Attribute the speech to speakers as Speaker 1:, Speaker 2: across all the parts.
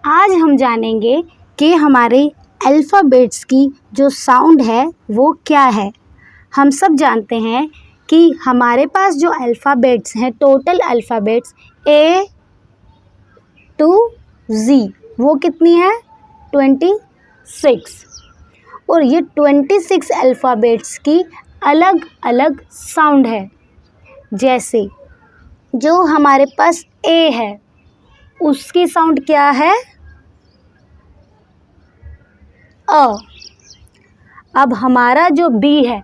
Speaker 1: आज हम जानेंगे कि हमारे अल्फ़ाबेट्स की जो साउंड है वो क्या है। हम सब जानते हैं कि हमारे पास जो अल्फ़ाबेट्स हैं, total alphabets A to Z, वो कितनी है 26। और ये 26 अल्फ़ाबेट्स की अलग अलग साउंड है। जैसे जो हमारे पास A है उसकी साउंड क्या है, अ। अब हमारा जो B है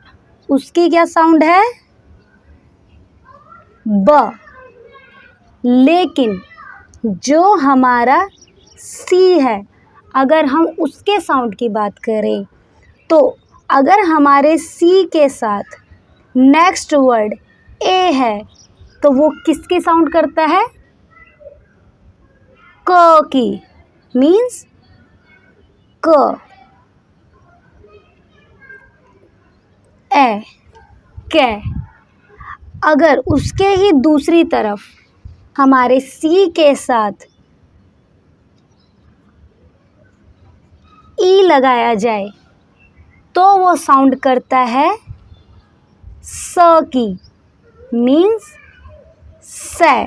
Speaker 1: उसकी क्या साउंड है, ब। लेकिन जो हमारा C है, अगर हम उसके साउंड की बात करें तो अगर हमारे C के साथ नेक्स्ट वर्ड A है तो वो किसकी साउंड करता है, क की, मीन्स क। ए, कै। अगर उसके ही दूसरी तरफ हमारे सी के साथ ई लगाया जाए तो वो साउंड करता है स की, मीन्स सै।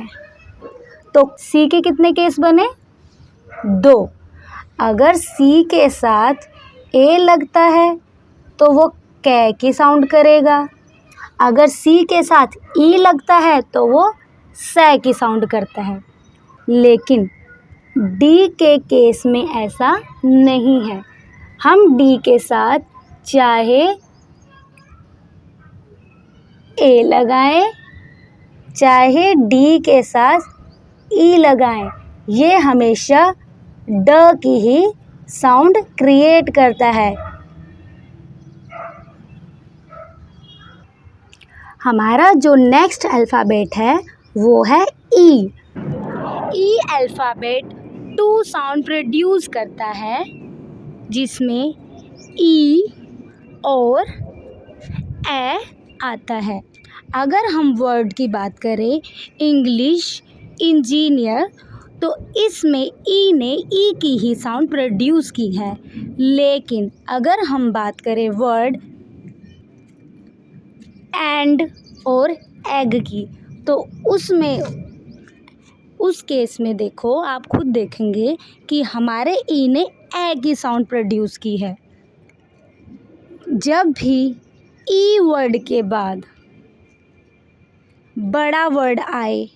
Speaker 1: तो सी के कितने केस बने, 2। अगर सी के साथ ए लगता है तो वो कै की साउंड करेगा। अगर सी के साथ ई लगता है तो वो सै की साउंड करता है। लेकिन डी के केस में ऐसा नहीं है। हम डी के साथ चाहे ए लगाएं, चाहे डी के साथ ई लगाएं, ये हमेशा ड की ही साउंड क्रिएट करता है। हमारा जो नेक्स्ट अल्फ़ाबेट है वो है ई। ई अल्फ़ाबेट 2 साउंड प्रोड्यूस करता है, जिसमें ई और ए आता है। अगर हम वर्ड की बात करें इंग्लिश इंजीनियर, तो इसमें ई ने ई की ही साउंड प्रोड्यूस की है। लेकिन अगर हम बात करें वर्ड एंड और एग की, तो उस केस में देखो, आप खुद देखेंगे कि हमारे ई ने ए की साउंड प्रोड्यूस की है। जब भी ई वर्ड के बाद बड़ा वर्ड आए,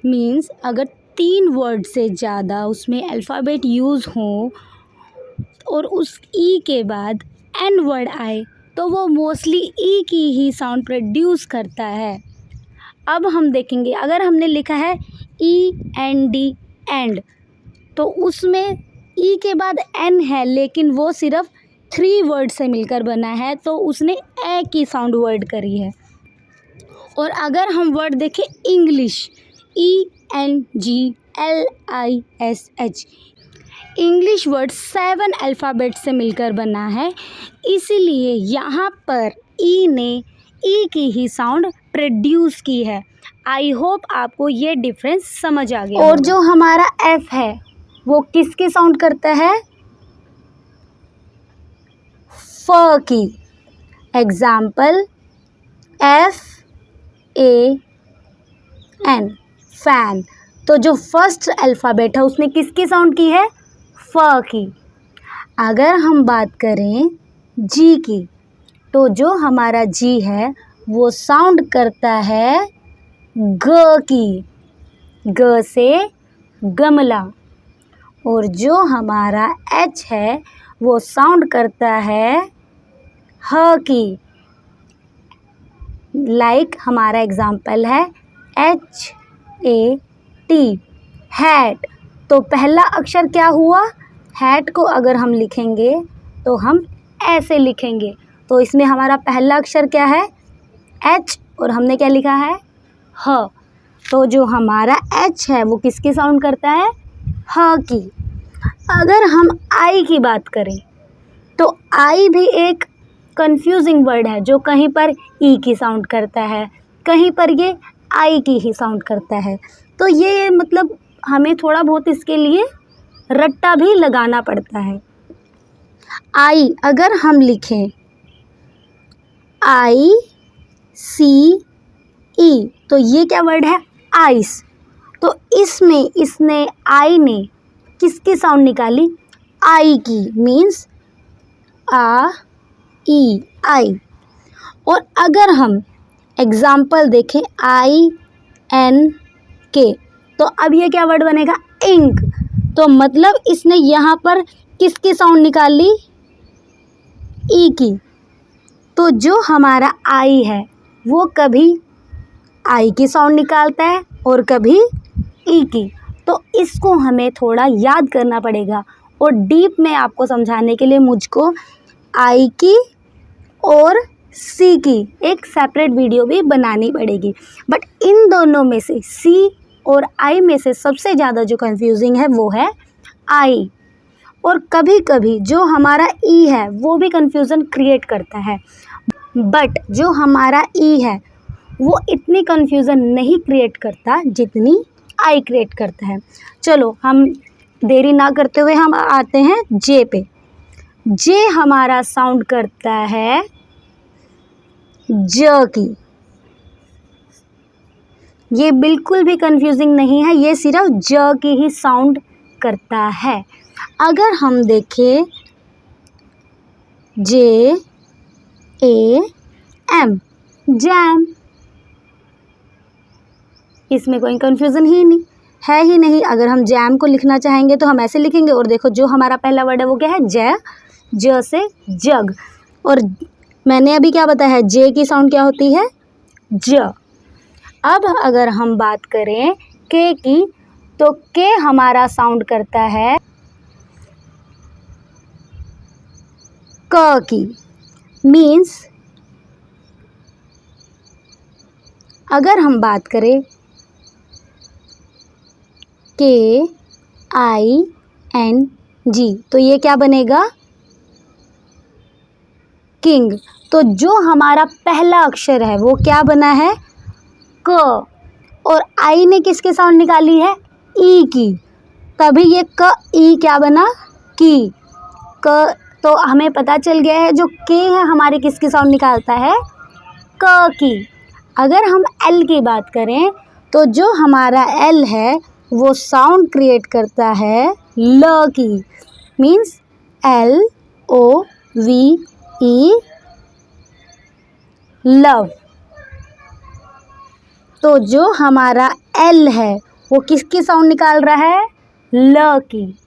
Speaker 1: मीन्स अगर 3 वर्ड से ज़्यादा उसमें अल्फ़ाबेट यूज़ हो और उस ई के बाद एन वर्ड आए तो वो मोस्टली ई की ही साउंड प्रोड्यूस करता है। अब हम देखेंगे, अगर हमने लिखा है ई एन डी एंड, तो उसमें ई के बाद एन है लेकिन वो सिर्फ 3 वर्ड से मिलकर बना है, तो उसने ए की साउंड वर्ड करी है। और अगर हम वर्ड देखें English, E N G L I S H, English word 7 alphabet से मिलकर बना है, इसीलिए यहाँ पर ई ने ई की ही साउंड प्रोड्यूस की है। आई होप आपको ये डिफरेंस समझ आ गया। और जो हमारा एफ है वो किसकी साउंड करता है, फ की। Example F A N, fan. तो जो फर्स्ट अल्फ़ाबेट है उसने किसकी साउंड की है, फ की। अगर हम बात करें जी की, तो जो हमारा जी है वो साउंड करता है ग की, ग से गमला। और जो हमारा एच है वो साउंड करता है ह की। लाइक हमारा एग्जाम्पल है एच ए टी, हैट। तो पहला अक्षर क्या हुआ, हैट को अगर हम लिखेंगे तो हम ऐसे लिखेंगे, तो इसमें हमारा पहला अक्षर क्या है, एच, और हमने क्या लिखा है, ह। तो जो हमारा एच है वो किसकी साउंड करता है, ह की। अगर हम आई की बात करें तो आई भी एक कंफ्यूजिंग वर्ड है, जो कहीं पर ई की साउंड करता है, कहीं पर ये आई की ही साउंड करता है। तो ये मतलब हमें थोड़ा बहुत इसके लिए रट्टा भी लगाना पड़ता है। आई अगर हम लिखें ICE तो ये क्या वर्ड है? आइस। तो इसमें इसने आई ने किसकी साउंड निकाली? आई की, मीन्स आई। और अगर हम एग्जाम्पल देखें INK तो अब ये क्या वर्ड बनेगा? इंक। तो मतलब इसने यहाँ पर किसकी साउंड निकाली? ई की। तो जो हमारा आई है वो कभी आई की साउंड निकालता है और कभी ई की। तो इसको हमें थोड़ा याद करना पड़ेगा और डीप में आपको समझाने के लिए मुझको आई की और सी की एक सेपरेट वीडियो भी बनानी पड़ेगी। बट इन दोनों में से सी और आई में से सबसे ज़्यादा जो कंफ्यूजिंग है वो है आई। और कभी कभी जो हमारा ई है वो भी कंफ्यूजन क्रिएट करता है, बट जो हमारा ई है वो इतनी कंफ्यूजन नहीं क्रिएट करता जितनी आई क्रिएट करता है। चलो हम देरी ना करते हुए हम आते हैं जे पे। जे हमारा साउंड करता है ज की। ये बिल्कुल भी कंफ्यूजिंग नहीं है, ये सिर्फ ज की ही साउंड करता है। अगर हम देखें JAM जैम, इसमें कोई कंफ्यूजन ही नहीं है ही नहीं। अगर हम जैम को लिखना चाहेंगे तो हम ऐसे लिखेंगे। और देखो जो हमारा पहला वर्ड है वो क्या है? ज से जग। और मैंने अभी क्या बताया है? जे की साउंड क्या होती है? ज। अब अगर हम बात करें के की तो के हमारा साउंड करता है क की। मीन्स अगर हम बात करें KING तो ये क्या बनेगा? किंग। तो जो हमारा पहला अक्षर है वो क्या बना है? क। और आई ने किसकी साउंड निकाली है? ई की। तभी ये क ई क्या बना? की। क। तो हमें पता चल गया है जो के है हमारी किसकी साउंड निकालता है? क की। अगर हम एल की बात करें तो जो हमारा एल है वो साउंड क्रिएट करता है ल की। Means LOVE love. तो जो हमारा एल है वो किसकी साउंड निकाल रहा है? ल की।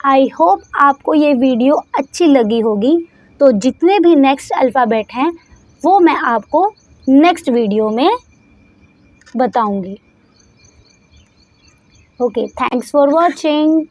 Speaker 1: आई होप आपको ये वीडियो अच्छी लगी होगी। तो जितने भी नेक्स्ट अल्फ़ाबेट हैं वो मैं आपको नेक्स्ट वीडियो में बताऊंगी। Okay, thanks for watching.